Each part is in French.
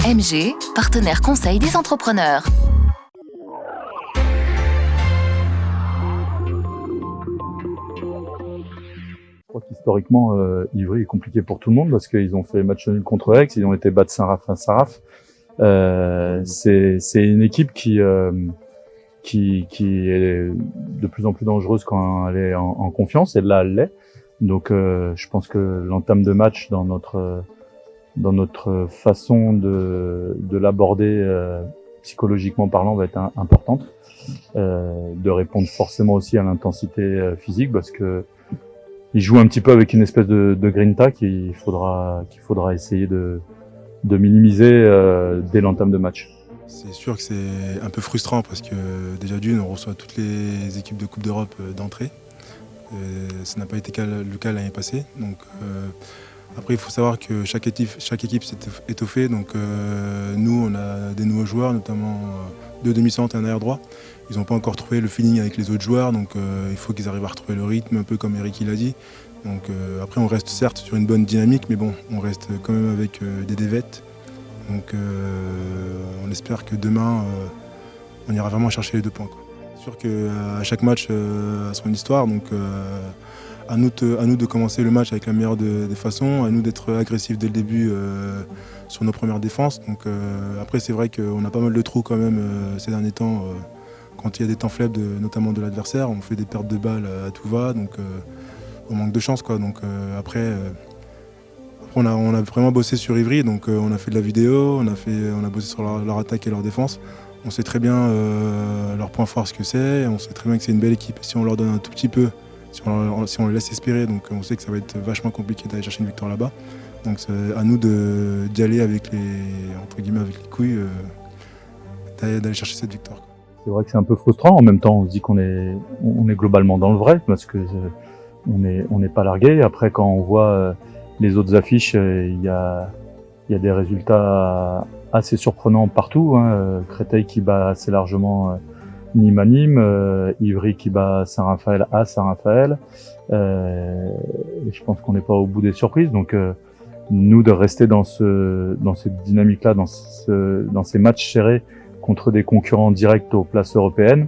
MG, partenaire conseil des entrepreneurs. Je crois qu'historiquement, Ivry est compliqué pour tout le monde parce qu'ils ont fait match nul contre Aix, ils ont été battre Saint-Raph à Saint-Raph. C'est une équipe qui est de plus en plus dangereuse quand elle est en confiance, et là elle l'est. Donc je pense que l'entame de match dans notre façon de l'aborder psychologiquement parlant va être importante, de répondre forcément aussi à l'intensité physique parce que il joue un petit peu avec une espèce de grinta qu'il faudra essayer de minimiser dès l'entame de match. C'est sûr que c'est un peu frustrant parce que déjà d'une, on reçoit toutes les équipes de Coupe d'Europe d'entrée. Ça n'a pas été le cas l'année passée. Donc, après, il faut savoir que chaque équipe s'est étoffée. Donc, nous, on a des nouveaux joueurs, notamment deux demi-centres et un arrière droit. Ils n'ont pas encore trouvé le feeling avec les autres joueurs, donc il faut qu'ils arrivent à retrouver le rythme, un peu comme Eric l'a dit. Donc, après, on reste certes sur une bonne dynamique, mais bon, on reste quand même avec des défaites. Donc, on espère que demain, on ira vraiment chercher les 2 points, quoi. C'est sûr qu'à chaque match a son histoire, donc à nous de commencer le match avec la meilleure des façons, à nous d'être agressifs dès le début sur nos premières défenses. Donc, après, c'est vrai qu'on a pas mal de trous quand même ces derniers temps. Quand il y a des temps faibles, notamment de l'adversaire, on fait des pertes de balles à tout va, donc on manque de chance, quoi. Donc après, on a vraiment bossé sur Ivry, donc on a fait de la vidéo, on a bossé sur leur attaque et leur défense. On sait très bien leur point fort, ce que c'est, on sait très bien que c'est une belle équipe. Si on leur donne un tout petit peu, si on les laisse espérer, donc on sait que ça va être vachement compliqué d'aller chercher une victoire là-bas. Donc c'est à nous d'y aller avec les couilles, d'aller chercher cette victoire. C'est vrai que c'est un peu frustrant. En même temps, on se dit qu'on est globalement dans le vrai parce que on n'est pas largué. Après, quand on voit les autres affiches, il y a des résultats assez surprenants partout. Créteil qui bat assez largement Nîmes à Nîmes, Ivry qui bat Saint-Raphaël à Saint-Raphaël. Et je pense qu'on n'est pas au bout des surprises. Donc nous, de rester dans cette dynamique-là, dans ces matchs serrés contre des concurrents directs aux places européennes.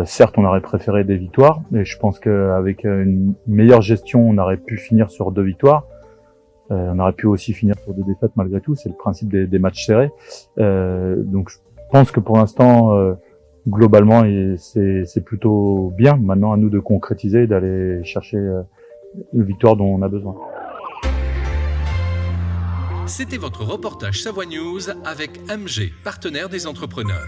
Certes, on aurait préféré des victoires, mais je pense qu'avec une meilleure gestion, on aurait pu finir sur 2 victoires. On aurait pu aussi finir sur 2 défaites malgré tout. C'est le principe des matchs serrés. Donc, je pense que pour l'instant, globalement, c'est plutôt bien. Maintenant, à nous de concrétiser, d'aller chercher une victoire dont on a besoin. C'était votre reportage Savoie News avec MG, partenaire des entrepreneurs.